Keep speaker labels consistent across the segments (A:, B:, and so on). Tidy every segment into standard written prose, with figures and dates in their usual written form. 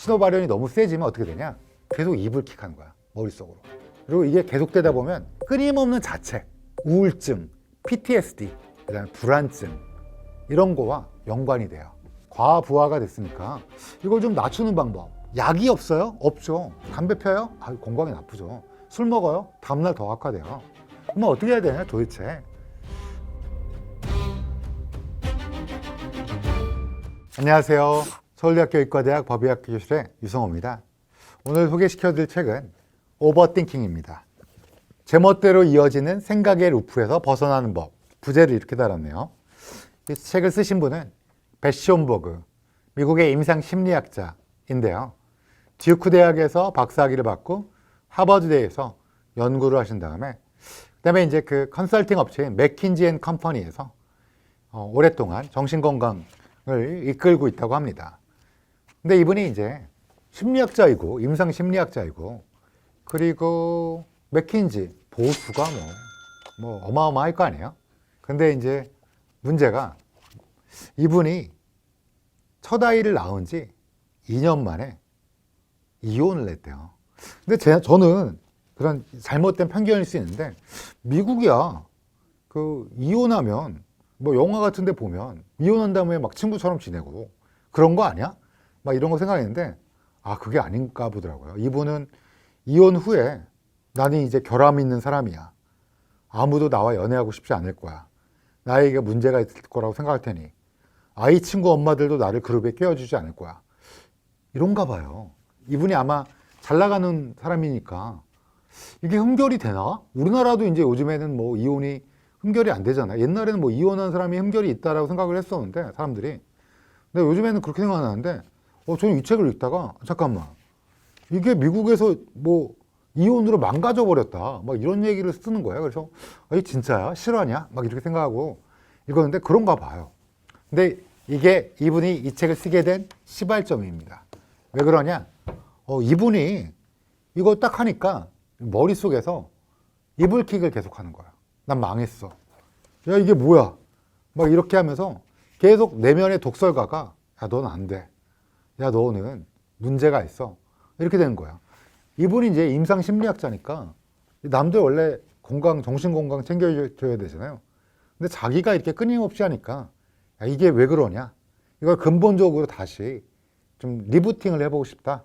A: 신호 발현이 너무 세지면 어떻게 되냐? 계속 이불킥하는 거야, 머릿속으로. 그리고 이게 계속되다 보면 끊임없는 자책, 우울증, PTSD, 그다음에 불안증 이런 거와 연관이 돼요. 과부하가 됐으니까 이걸 좀 낮추는 방법. 약이 없어요? 없죠. 담배 펴요? 건강에 나쁘죠. 술 먹어요? 다음날 더 악화돼요. 그러면 어떻게 해야 되냐 도대체? 안녕하세요. 서울대학교 의과대학 법의학 교실의 유성호입니다. 오늘 소개시켜드릴 책은 오버띵킹입니다. 제멋대로 이어지는 생각의 루프에서 벗어나는 법. 부제를 이렇게 달았네요. 이 책을 쓰신 분은 배시온버그, 미국의 임상심리학자인데요. 듀크 대학에서 박사학위를 받고 하버드대에서 연구를 하신 다음에 그다음에 이제 그 컨설팅 업체인 맥킨지 앤 컴퍼니에서 오랫동안 정신건강을 이끌고 있다고 합니다. 근데 이분이 이제 심리학자이고 임상심리학자이고 그리고 맥킨지 보수가 뭐 어마어마할 거 아니에요. 근데 이제 문제가 이분이 첫 아이를 낳은 지 2년 만에 이혼을 했대요. 근데 저는 그런 잘못된 편견일 수 있는데 미국이야 그 이혼하면 뭐 영화 같은 데 보면 이혼한 다음에 막 친구처럼 지내고 그런 거 아니야? 막 이런 거 생각했는데 그게 아닌가 보더라고요. 이분은 이혼 후에 나는 이제 결함 있는 사람이야. 아무도 나와 연애하고 싶지 않을 거야. 나에게 문제가 있을 거라고 생각할 테니 아이 친구 엄마들도 나를 그룹에 껴주지 않을 거야. 이런가 봐요. 이분이 아마 잘 나가는 사람이니까 이게 흠결이 되나? 우리나라도 이제 요즘에는 뭐 이혼이 흠결이 안 되잖아요. 옛날에는 뭐 이혼한 사람이 흠결이 있다라고 생각을 했었는데 사람들이. 근데 요즘에는 그렇게 생각하는데 저는 이 책을 읽다가 잠깐만 이게 미국에서 뭐 이혼으로 망가져 버렸다 막 이런 얘기를 쓰는 거예요. 그래서 이 진짜야? 실화냐? 막 이렇게 생각하고 읽었는데 그런가 봐요. 근데 이게 이분이 이 책을 쓰게 된 시발점입니다. 왜 그러냐? 이분이 이거 딱 하니까 머릿속에서 이불킥을 계속 하는 거야. 난 망했어. 야 이게 뭐야? 막 이렇게 하면서 계속 내면의 독설가가 야 넌 안 돼. 야 너는 문제가 있어. 이렇게 되는 거야. 이분이 이제 임상심리학자니까 남들 원래 정신건강 챙겨줘야 되잖아요. 근데 자기가 이렇게 끊임없이 하니까 야, 이게 왜 그러냐? 이걸 근본적으로 다시 좀 리부팅을 해보고 싶다.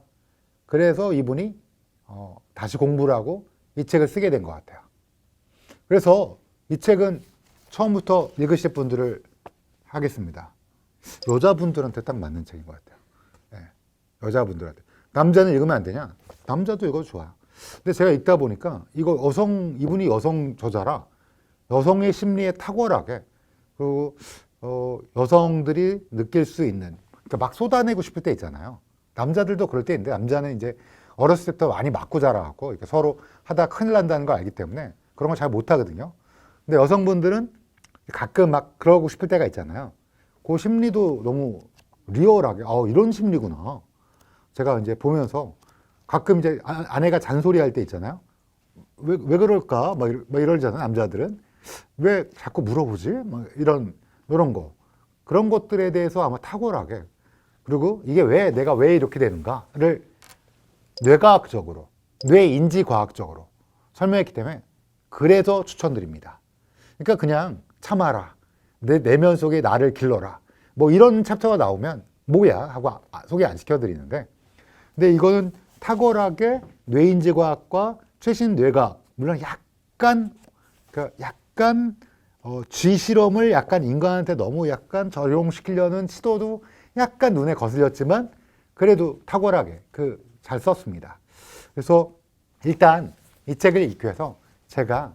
A: 그래서 이분이 다시 공부를 하고 이 책을 쓰게 된 것 같아요. 그래서 이 책은 처음부터 읽으실 분들을 하겠습니다. 여자분들한테 딱 맞는 책인 것 같아요. 네, 여자분들한테. 남자는 읽으면 안 되냐? 남자도 읽어도 좋아요. 근데 제가 읽다 보니까 이분이 여성 저자라 여성의 심리에 탁월하게 그리고 여성들이 느낄 수 있는 그러니까 막 쏟아내고 싶을 때 있잖아요. 남자들도 그럴 때 있는데 남자는 이제 어렸을 때부터 많이 맞고 자라갖고 이렇게 서로 하다 큰일 난다는 걸 알기 때문에 그런 걸 잘 못하거든요. 근데 여성분들은 가끔 막 그러고 싶을 때가 있잖아요. 그 심리도 너무 리얼하게 이런 심리구나. 제가 이제 보면서 가끔 이제 아내가 잔소리할 때 있잖아요. 왜 그럴까? 막 이러잖아요. 남자들은 왜 자꾸 물어보지? 막 이런 거 그런 것들에 대해서 아마 탁월하게 그리고 이게 내가 왜 이렇게 되는가를 뇌과학적으로 뇌인지과학적으로 설명했기 때문에 그래서 추천드립니다. 그러니까 그냥 참아라. 내 내면 속에 나를 길러라. 뭐 이런 챕터가 나오면 뭐야 하고 소개 안 시켜드리는데 근데 이거는 탁월하게 뇌인지과학과 최신 뇌과학 물론 약간 쥐 실험을 약간 인간한테 너무 약간 적용시키려는 시도도 약간 눈에 거슬렸지만 그래도 탁월하게 잘 썼습니다. 그래서 일단 이 책을 읽기 위해서 제가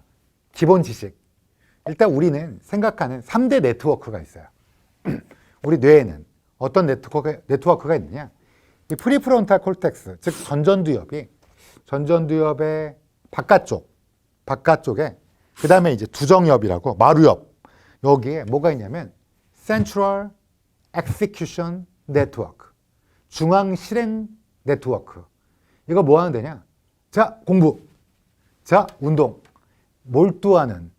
A: 기본 지식 일단 우리는 생각하는 3대 네트워크가 있어요. 우리 뇌에는 어떤 네트워크가 있느냐? 이 프리프론탈 콜텍스, 즉 전전두엽의 바깥쪽에 그 다음에 이제 두정엽이라고 마루엽 여기에 뭐가 있냐면 Central Execution Network, 중앙 실행 네트워크. 이거 뭐 하는 데냐? 자, 공부. 자, 운동. 몰두하는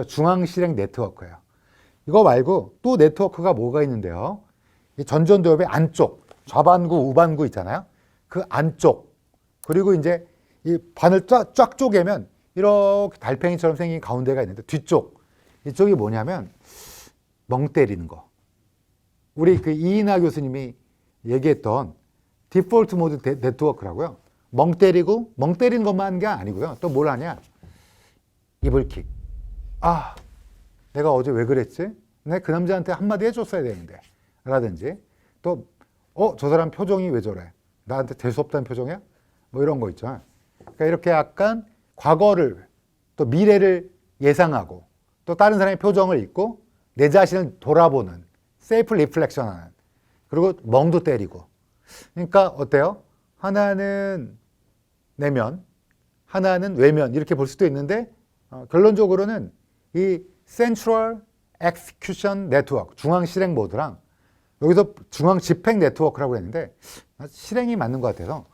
A: 중앙 실행 네트워크예요. 이거 말고 또 네트워크가 뭐가 있는데요? 이 전전두엽의 안쪽, 좌반구, 우반구 있잖아요. 그 안쪽, 그리고 이제 이 반을 쫙 쪼개면 이렇게 달팽이처럼 생긴 가운데가 있는데 뒤쪽, 이쪽이 뭐냐면 멍 때리는 거. 우리 그 이인하 교수님이 얘기했던 디폴트 모드 네트워크라고요. 멍 때리는 것만 하는 게 아니고요. 또 뭘 하냐? 이불킥. 아, 내가 어제 왜 그랬지? 내가 그 남자한테 한마디 해줬어야 되는데. 라든지 또, 저 사람 표정이 왜 저래? 나한테 재수없다는 표정이야? 뭐 이런 거 있죠. 그러니까 이렇게 약간 과거를 또 미래를 예상하고 또 다른 사람의 표정을 읽고 내 자신을 돌아보는 셀프 리플렉션하는, 그리고 멍도 때리고. 그러니까 어때요? 하나는 내면, 하나는 외면, 이렇게 볼 수도 있는데 결론적으로는 이 Central Execution Network, 중앙 실행 모드랑 여기서 중앙 집행 네트워크라고 했는데 실행이 맞는 것 같아서,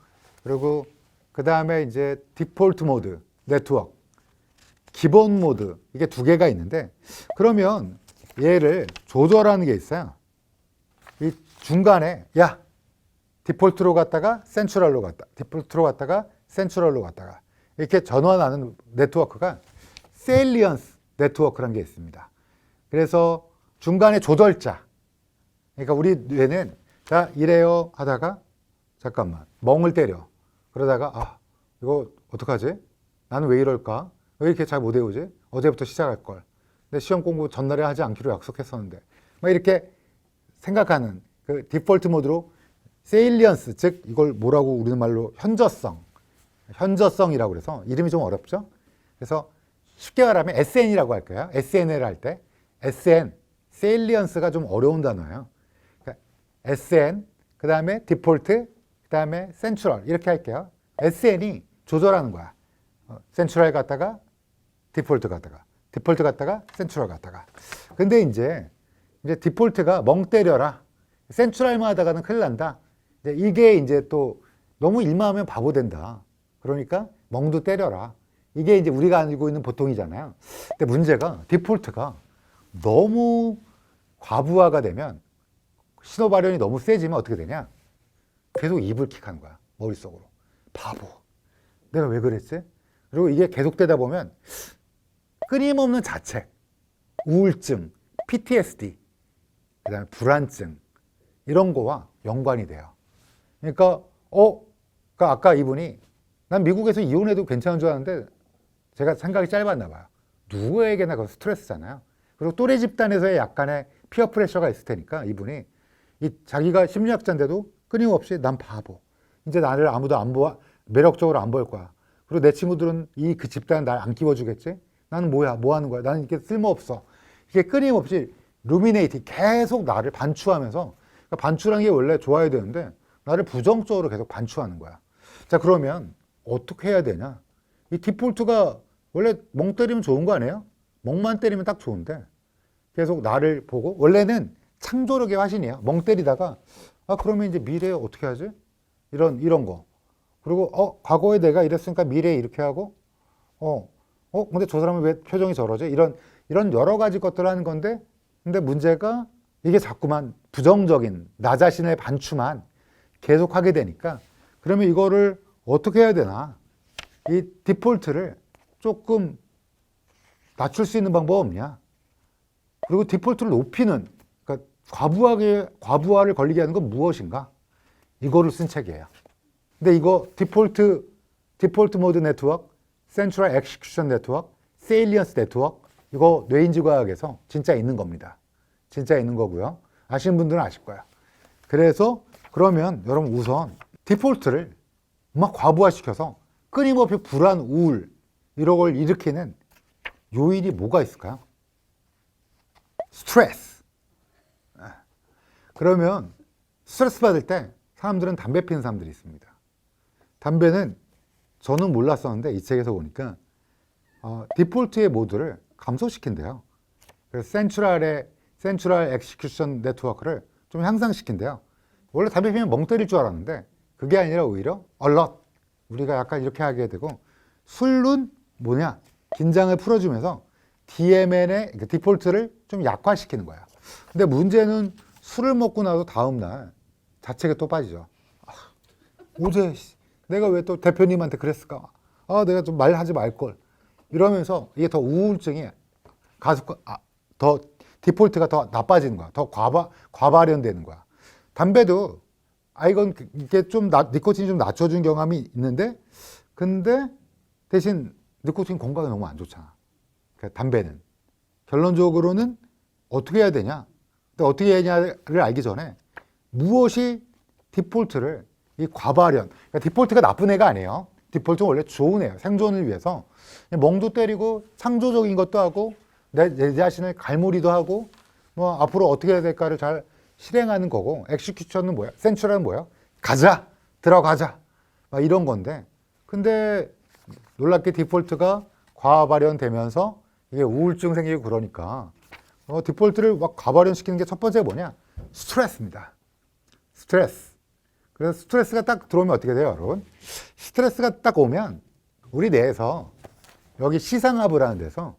A: 그리고 그 다음에 이제 디폴트 모드 네트워크, 기본 모드, 이게 두 개가 있는데, 그러면 얘를 조절하는 게 있어요. 이 중간에 야, 디폴트로 갔다가 센트럴로 갔다, 디폴트로 갔다가 센트럴로 갔다가 이렇게 전환하는 네트워크가 세일리언스 네트워크라는 게 있습니다. 그래서 중간에 조절자, 그러니까 우리 뇌는 자 이래요 하다가 잠깐만 멍을 때려. 그러다가 이거 어떡하지? 나는 왜 이럴까? 왜 이렇게 잘 못 외우지? 어제부터 시작할 걸. 근데 시험 공부 전날에 하지 않기로 약속했었는데. 막 이렇게 생각하는 그 디폴트 모드로 세일리언스, 즉 이걸 뭐라고 우리는 말로 현저성이라고 그래서 이름이 좀 어렵죠? 그래서 쉽게 말하면 SN이라고 할 거예요. SN을 할 때 SN, 세일리언스가 좀 어려운 단어예요. 그러니까 SN, 그 다음에 디폴트, 그 다음에 센트럴 이렇게 할게요. SN이 조절하는 거야. 센트럴 갔다가 디폴트 갔다가, 디폴트 갔다가 센트럴 갔다가. 근데 이제 디폴트가 멍 때려라, 센트럴만 하다가는 큰일 난다. 이게 이제 또 너무 일만 하면 바보 된다. 그러니까 멍도 때려라. 이게 이제 우리가 알고 있는 보통이잖아요. 근데 문제가 디폴트가 너무 과부하가 되면, 신호 발현이 너무 세지면 어떻게 되냐? 계속 이불킥하는 거야, 머릿속으로. 바보. 내가 왜 그랬지? 그리고 이게 계속되다 보면 끊임없는 자책, 우울증, PTSD, 그 다음에 불안증, 이런 거와 연관이 돼요. 그러니까 그러니까 아까 이분이 난 미국에서 이혼해도 괜찮은 줄 알았는데 제가 생각이 짧았나 봐요. 누구에게나 그 스트레스잖아요. 그리고 또래 집단에서의 약간의 피어 프레셔가 있을 테니까 이분이 자기가 심리학자인데도 끊임없이 난 바보. 이제 나를 아무도 안 보아, 매력적으로 안 볼 거야. 그리고 내 친구들은 그 집단 날 안 끼워주겠지? 나는 뭐야? 뭐 하는 거야? 나는 이게 쓸모없어. 이게 끊임없이 루미네이팅, 계속 나를 반추하면서, 그러니까 반추라는 게 원래 좋아야 되는데 나를 부정적으로 계속 반추하는 거야. 자, 그러면 어떻게 해야 되냐? 이 디폴트가 원래 멍 때리면 좋은 거 아니에요? 멍만 때리면 딱 좋은데 계속 나를 보고, 원래는 창조력의 화신이에요. 멍 때리다가 그러면 이제 미래에 어떻게 하지? 이런 거. 그리고 과거에 내가 이랬으니까 미래에 이렇게 하고, 근데 저 사람은 왜 표정이 저러지? 이런 여러 가지 것들을 하는 건데, 근데 문제가 이게 자꾸만 부정적인 나 자신의 반추만 계속 하게 되니까, 그러면 이거를 어떻게 해야 되나? 이 디폴트를 조금 낮출 수 있는 방법 없냐? 그리고 디폴트를 높이는, 그러니까 과부하를 걸리게 하는 건 무엇인가? 이거를 쓴 책이에요. 근데 이거 디폴트 모드 네트워크, 센트럴 엑시큐션 네트워크, 세일리언스 네트워크, 이거 뇌인지과학에서 진짜 있는 겁니다. 진짜 있는 거고요. 아시는 분들은 아실 거예요. 그래서 그러면 여러분 우선 디폴트를 막 과부하시켜서 끊임없이 불안, 우울 이런 걸 일으키는 요인이 뭐가 있을까요? 스트레스. 그러면 스트레스 받을 때 사람들은 담배 피는 사람들이 있습니다. 담배는 저는 몰랐었는데 이 책에서 보니까 디폴트의 모드를 감소시킨대요. 그래서 센트럴 엑시큐션 네트워크를 좀 향상시킨대요. 원래 담배 피면 멍 때릴 줄 알았는데 그게 아니라 오히려 얼럿, 우리가 약간 이렇게 하게 되고, 술은 뭐냐? 긴장을 풀어주면서 DMN의 디폴트를 좀 약화시키는 거야. 근데 문제는 술을 먹고 나서 다음날 자책에 또 빠지죠. 어제 내가 왜 또 대표님한테 그랬을까? 아, 내가 좀 말하지 말걸. 이러면서 이게 더 우울증이 더 디폴트가 더 나빠지는 거야. 더 과발현되는 거야. 담배도 이건 이게 좀 니코틴이 좀 낮춰준 경험이 있는데, 근데 대신 니코틴 건강에 너무 안 좋잖아. 그러니까 담배는 결론적으로는 어떻게 해야 되냐? 근데 어떻게 해야 되냐를 알기 전에 무엇이 디폴트를 이 과발현, 그러니까 디폴트가 나쁜 애가 아니에요. 디폴트는 원래 좋은 애예요. 생존을 위해서 멍도 때리고 창조적인 것도 하고 내 자신을 갈무리도 하고 뭐 앞으로 어떻게 해야 될까를 잘 실행하는 거고, 엑시큐션은 뭐야? 센츄럴은 뭐야? 가자, 들어가자, 막 이런 건데, 근데 놀랍게 디폴트가 과발현되면서 이게 우울증 생기고 그러니까 디폴트를 막 과발현시키는 게 첫 번째가 뭐냐? 스트레스입니다. 스트레스. 그래서 스트레스가 딱 들어오면 어떻게 돼요, 여러분? 스트레스가 딱 오면 우리 뇌에서 여기 시상하부라는 데서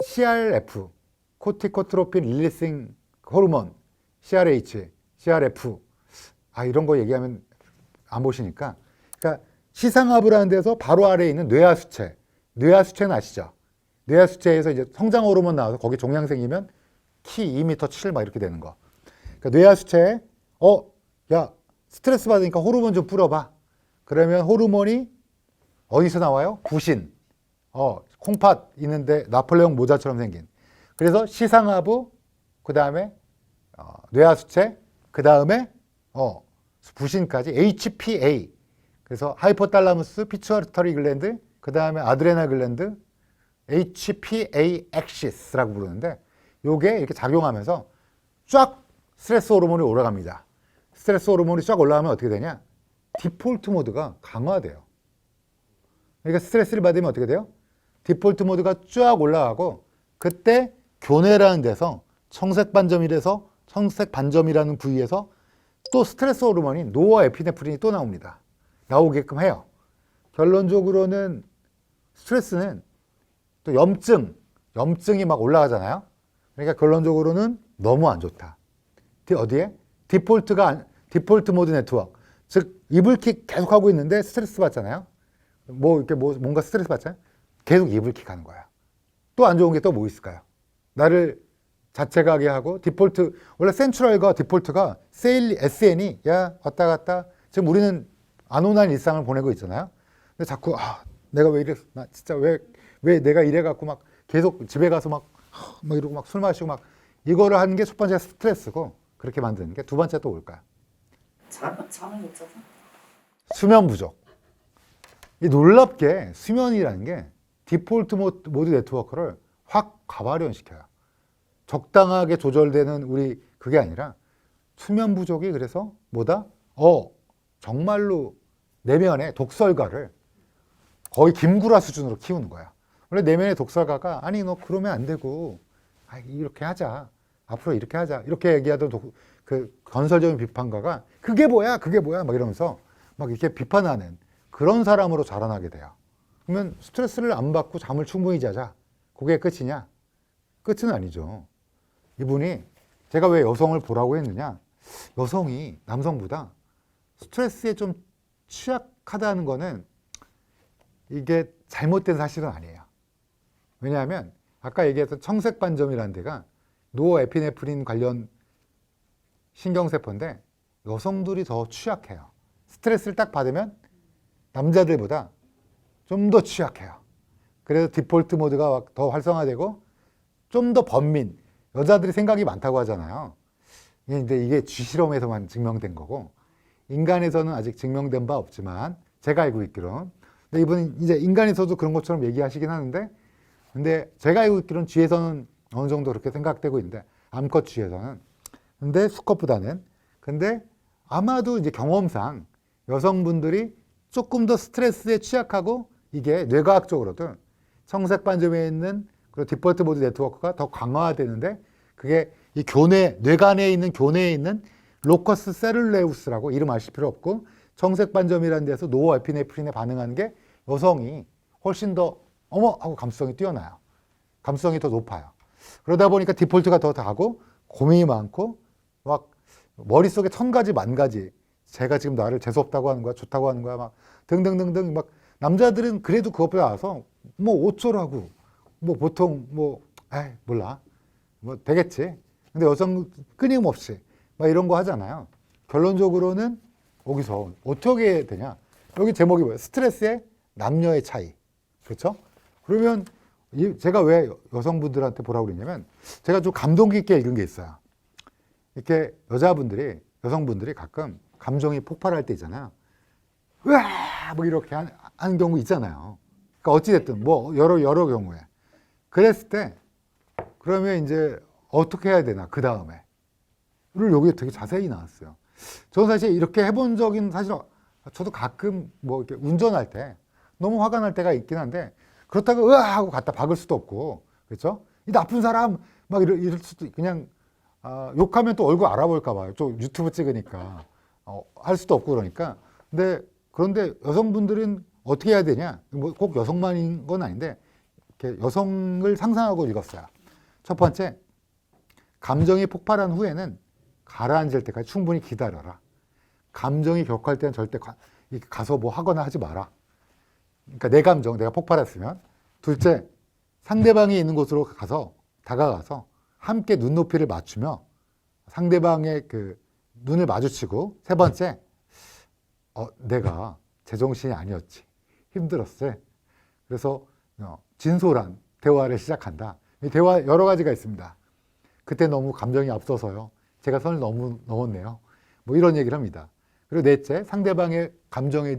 A: CRF, 코티코트로핀 릴리싱 호르몬, CRH, CRF, 이런 거 얘기하면 안 보시니까, 그러니까 시상하부라는 데서 바로 아래에 있는 뇌하수체, 뇌하수체는 아시죠? 뇌하수체에서 이제 성장 호르몬 나와서 거기 종양 생기면 키 2m 7 막 이렇게 되는 거. 그러니까 뇌하수체에 야, 스트레스 받으니까 호르몬 좀 뿌려봐. 그러면 호르몬이 어디서 나와요? 부신. 콩팥 있는데 나폴레옹 모자처럼 생긴. 그래서 시상하부, 그 다음에 뇌하수체, 그 다음에 부신까지 HPA. 그래서 하이포탈라무스, 피추어터리 글랜드, 그 다음에 아드레날 글랜드, HPA 액시스라고 부르는데, 요게 이렇게 작용하면서 쫙 스트레스 호르몬이 올라갑니다. 스트레스 호르몬이 쫙 올라가면 어떻게 되냐? 디폴트 모드가 강화돼요. 그러니까 스트레스를 받으면 어떻게 돼요? 디폴트 모드가 쫙 올라가고, 그때 교내라는 데서 청색반점이라는 부위에서 또 스트레스 호르몬이 노어에피네프린이 또 나옵니다. 나오게끔 해요. 결론적으로는 스트레스는 또 염증이 막 올라가잖아요. 그러니까 결론적으로는 너무 안 좋다. 어디에? 디폴트 모드 네트워크. 즉, 이불킥 계속 하고 있는데 스트레스 받잖아요. 뭔가 스트레스 받잖아요. 계속 이불킥 하는 거야. 또 안 좋은 게 또 뭐 있을까요? 나를 자책하게 하고, 원래 센트럴과 디폴트가 SN이, 야, 왔다 갔다. 지금 우리는 안온한 일상을 보내고 있잖아요. 근데 자꾸, 내가 왜 이랬어? 나 진짜 왜 내가 이래갖고 막 계속 집에 가서 막 이러고 막 술 마시고 막 이거를 하는 게 첫 번째 스트레스고, 그렇게 만드는 게 두 번째 또 뭘까요?
B: 잠을 못 자서?
A: 수면 부족. 이 놀랍게 수면이라는 게 디폴트 모드 네트워크를 확 과발현시켜요. 적당하게 조절되는 그게 아니라 수면 부족이 그래서 정말로 내면의 독설가를 거의 김구라 수준으로 키우는 거야. 원래 내면의 독설가가 너 그러면 안 되고 이렇게 하자. 앞으로 이렇게 하자. 이렇게 얘기하던 그 건설적인 비판가가 그게 뭐야 막 이러면서 막 이렇게 비판하는 그런 사람으로 자라나게 돼요. 그러면 스트레스를 안 받고 잠을 충분히 자자. 그게 끝이냐? 끝은 아니죠. 이분이 제가 왜 여성을 보라고 했느냐? 여성이 남성보다 스트레스에 좀 취약하다는 거는 이게 잘못된 사실은 아니에요. 왜냐하면 아까 얘기했던 청색반점이라는 데가 노에피네프린 관련 신경세포인데 여성들이 더 취약해요. 스트레스를 딱 받으면 남자들보다 좀 더 취약해요. 그래서 디폴트 모드가 더 활성화되고 좀 더 번민, 여자들이 생각이 많다고 하잖아요. 근데 이게 쥐실험에서만 증명된 거고, 인간에서는 아직 증명된 바 없지만 제가 알고 있기로는, 근데 이분은 이제 인간에서도 그런 것처럼 얘기하시긴 하는데, 근데 제가 알고 있기로는 쥐에서는 어느 정도 그렇게 생각되고 있는데, 암컷 쥐에서는. 근데 수컷보다는. 근데 아마도 이제 경험상 여성분들이 조금 더 스트레스에 취약하고, 이게 뇌과학적으로도 청색반점에 있는 그 디폴트 모드 네트워크가 더 강화되는데, 그게 이 뇌간에 있는 교내에 있는 로커스 세룰레우스라고 이름 아실 필요 없고, 청색반점이라는 데서 노어에피네프린에 반응하는 게 여성이 훨씬 더 하고 감수성이 뛰어나요. 감수성이 더 높아요. 그러다 보니까 디폴트가 더 가고 고민이 많고 막 머릿속에 1000가지 만가지 쟤가 지금 나를 재수없다고 하는 거야, 좋다고 하는 거야, 막 등등등등 막 남자들은 그래도 그것보다 나서 뭐 어쩌라고 뭐 보통 뭐 에이 몰라 뭐 되겠지. 근데 여성 끊임없이 막 이런 거 하잖아요. 결론적으로는 여기서 어떻게 되냐? 여기 제목이 뭐예요? 스트레스의 남녀의 차이. 그렇죠? 그러면 제가 왜 여성분들한테 보라고 그러냐면 제가 좀 감동 깊게 읽은 게 있어요. 이렇게 여성분들이 가끔 감정이 폭발할 때 있잖아요. 으아! 뭐 이렇게 하는 경우 있잖아요. 그러니까 어찌됐든 뭐 여러 경우에. 그랬을 때 그러면 이제 어떻게 해야 되나 그 다음에 를 여기 되게 자세히 나왔어요. 저는 사실 이렇게 해본 적은 사실 저도 가끔 뭐 이렇게 운전할 때 너무 화가 날 때가 있긴 한데 그렇다고 으아 하고 갖다 박을 수도 없고 그렇죠? 이 나쁜 사람 막 이럴 수도 그냥 욕하면 또 얼굴 알아볼까 봐요. 또 유튜브 찍으니까 할 수도 없고 그러니까. 그런데 여성분들은 어떻게 해야 되냐? 뭐 꼭 여성만인 건 아닌데 이렇게 여성을 상상하고 읽었어요. 첫 번째, 감정이 폭발한 후에는 가라앉을 때까지 충분히 기다려라. 감정이 격할 때는 절대 가서 뭐 하거나 하지 마라. 그러니까 내 감정, 내가 폭발했으면. 둘째, 상대방이 있는 곳으로 다가가서 함께 눈높이를 맞추며 상대방의 그 눈을 마주치고. 세 번째, 내가 제정신이 아니었지. 힘들었어. 그래서 진솔한 대화를 시작한다. 이 대화 여러 가지가 있습니다. 그때 너무 감정이 앞서서요. 제가 선을 너무 넘었네요. 뭐 이런 얘기를 합니다. 그리고 넷째, 상대방의 감정이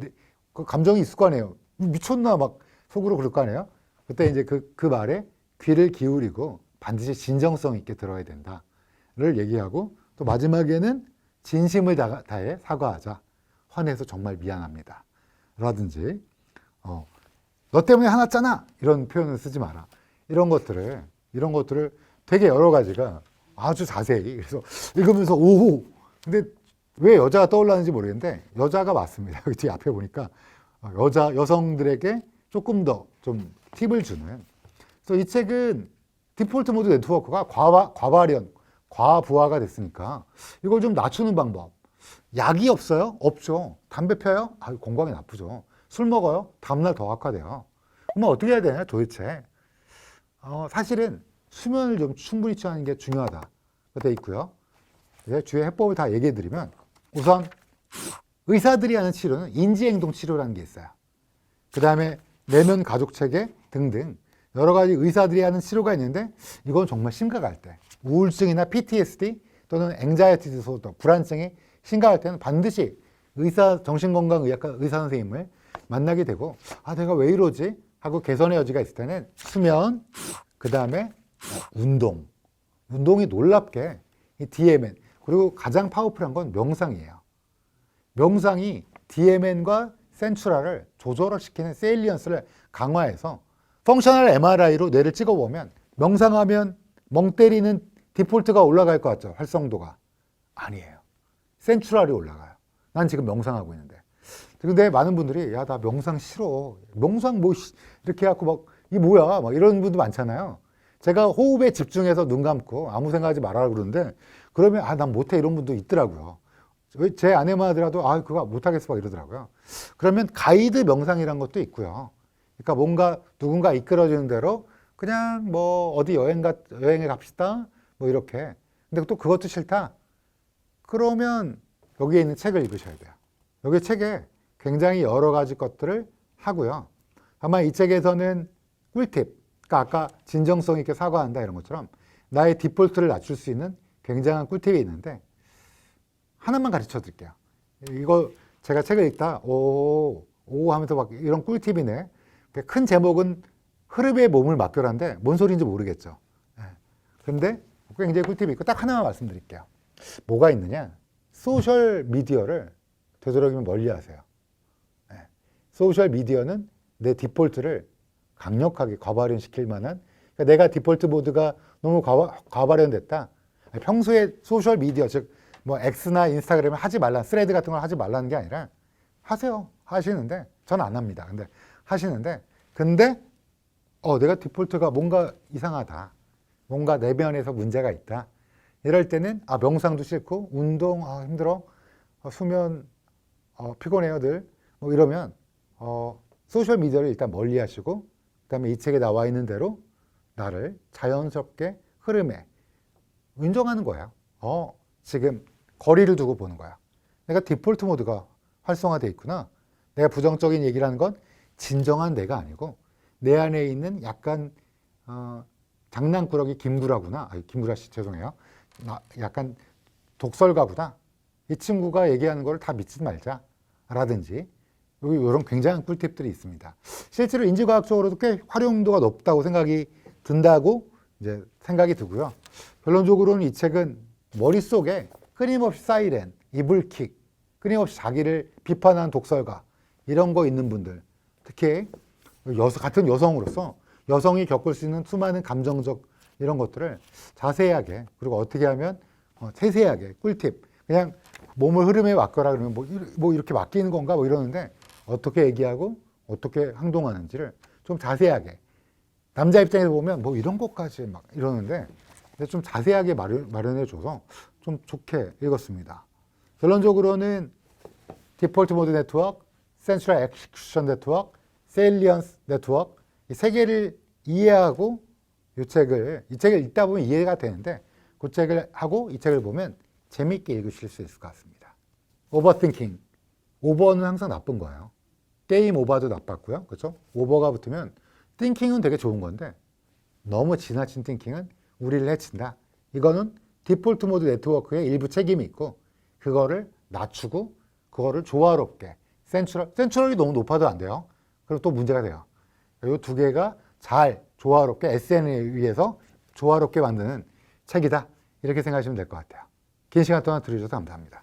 A: 있을 거 아니에요. 미쳤나 막 속으로 그럴 거 아니에요. 그때 이제 그 말에 귀를 기울이고 반드시 진정성 있게 들어야 된다를 얘기하고 또 마지막에는 진심을 다해 사과하자. 화내서 정말 미안합니다. 라든지 너 때문에 화났잖아. 이런 표현을 쓰지 마라. 이런 것들을 되게 여러 가지가 아주 자세히 그래서 읽으면서 오호. 근데 왜 여자가 떠올랐는지 모르겠는데 여자가 맞습니다. 여기 뒤에 앞에 보니까 여성들에게 조금 더 좀 팁을 주는. 그래서 이 책은 디폴트 모드 네트워크가 과부하가 됐으니까 이걸 좀 낮추는 방법. 약이 없어요? 없죠. 담배 펴요? 건강에 나쁘죠. 술 먹어요? 다음날 더 악화돼요. 그러면 어떻게 해야 되냐 도대체. 사실은 수면을 좀 충분히 취하는 게 중요하다. 돼 있고요. 주요 해법을 다 얘기해 드리면 우선 의사들이 하는 치료는 인지행동 치료라는 게 있어요. 그 다음에 내면 가족 체계 등등 여러 가지 의사들이 하는 치료가 있는데 이건 정말 심각할 때 우울증이나 PTSD 또는 앵자이티 디소더 불안증이 심각할 때는 반드시 정신건강의학과 의사 선생님을 만나게 되고 내가 왜 이러지? 하고 개선의 여지가 있을 때는 수면, 그 다음에 운동이 놀랍게 이 DMN 그리고 가장 파워풀한 건 명상이에요. 명상이 DMN과 센츄라를 조절을 시키는 세일리언스를 강화해서 펑셔널 MRI로 뇌를 찍어보면 명상하면 멍 때리는 디폴트가 올라갈 것 같죠. 활성도가. 아니에요. 센츄럴이 올라가요. 난 지금 명상하고 있는데. 근데 많은 분들이 야, 나 명상 싫어. 명상 뭐 이렇게 해갖고 막 이게 뭐야. 막 이런 분도 많잖아요. 제가 호흡에 집중해서 눈 감고 아무 생각하지 말아라 그러는데 그러면 난 못해 이런 분도 있더라고요. 제 아내만 하더라도 그거 못하겠어 막 이러더라고요. 그러면 가이드 명상이란 것도 있고요. 그러니까 뭔가 누군가 이끌어주는 대로 그냥 뭐 어디 여행에 갑시다 뭐 이렇게. 근데 또 그것도 싫다. 그러면 여기에 있는 책을 읽으셔야 돼요. 여기 책에 굉장히 여러 가지 것들을 하고요. 아마 이 책에서는 꿀팁, 그러니까 아까 진정성 있게 사과한다 이런 것처럼 나의 디폴트를 낮출 수 있는 굉장한 꿀팁이 있는데 하나만 가르쳐 드릴게요. 이거 제가 책을 읽다 오 하면서 막 이런 꿀팁이네. 큰 제목은 흐름에 몸을 맡겨라인데 뭔 소리인지 모르겠죠. 그런데 굉장히 꿀팁이 있고 딱 하나만 말씀드릴게요. 뭐가 있느냐? 소셜 미디어를 되도록이면 멀리 하세요. 소셜 미디어는 내 디폴트를 강력하게 과발현시킬 만한, 그러니까 내가 디폴트 모드가 너무 과발현됐다. 평소에 소셜 미디어, 즉 뭐 X나 인스타그램을 하지 말라, 스레드 같은 걸 하지 말라는 게 아니라 하세요. 하시는데 전 안 합니다. 근데 하시는데 내가 디폴트가 뭔가 이상하다. 뭔가 내면에서 문제가 있다. 이럴 때는 명상도 싫고 운동 힘들어. 수면 피곤해요 늘 뭐 이러면 소셜 미디어를 일단 멀리 하시고 그다음에 이 책에 나와 있는 대로 나를 자연스럽게 흐름에 인정하는 거예요. 지금 거리를 두고 보는 거야. 내가 디폴트 모드가 활성화되어 있구나. 내가 부정적인 얘기를 하는 건 진정한 내가 아니고 내 안에 있는 약간 장난꾸러기 김구라구나. 김구라 씨 죄송해요. 약간 독설가구나. 이 친구가 얘기하는 걸 다 믿지 말자. 라든지 이런 굉장한 꿀팁들이 있습니다. 실제로 인지과학적으로도 꽤 활용도가 높다고 생각이 든다고 이제 생각이 들고요. 결론적으로는 이 책은 머릿속에 끊임없이 사이렌, 이불킥, 끊임없이 자기를 비판하는 독설가 이런 거 있는 분들, 특히 같은 여성으로서 여성이 겪을 수 있는 수많은 감정적 이런 것들을 자세하게 그리고 어떻게 하면 세세하게 꿀팁 그냥 몸을 흐름에 맡겨라 그러면 뭐 이렇게 맡기는 건가 뭐 이러는데 어떻게 얘기하고 어떻게 행동하는지를 좀 자세하게 남자 입장에서 보면 뭐 이런 것까지 막 이러는데 좀 자세하게 마련해 줘서 좀 좋게 읽었습니다. 결론적으로는 디폴트 모드 네트워크, 센트럴 엑스큐션 네트워크, 세일리언스 네트워크 이 세 개를 이해하고 이 책을 읽다 보면 이해가 되는데 그 책을 하고 이 책을 보면 재미있게 읽으실 수 있을 것 같습니다. 오버띵킹. 오버는 항상 나쁜 거예요. 게임 오버도 나빴고요. 그렇죠? 오버가 붙으면 띵킹은 되게 좋은 건데 너무 지나친 띵킹은 우리를 해친다. 이거는 디폴트 모드 네트워크에 일부 책임이 있고 그거를 낮추고 그거를 조화롭게 센트럴이 너무 높아도 안 돼요. 그리고 또 문제가 돼요. 이 두 개가 잘 조화롭게 SN에 의해서 조화롭게 만드는 책이다. 이렇게 생각하시면 될 것 같아요. 긴 시간 동안 들어주셔서 감사합니다.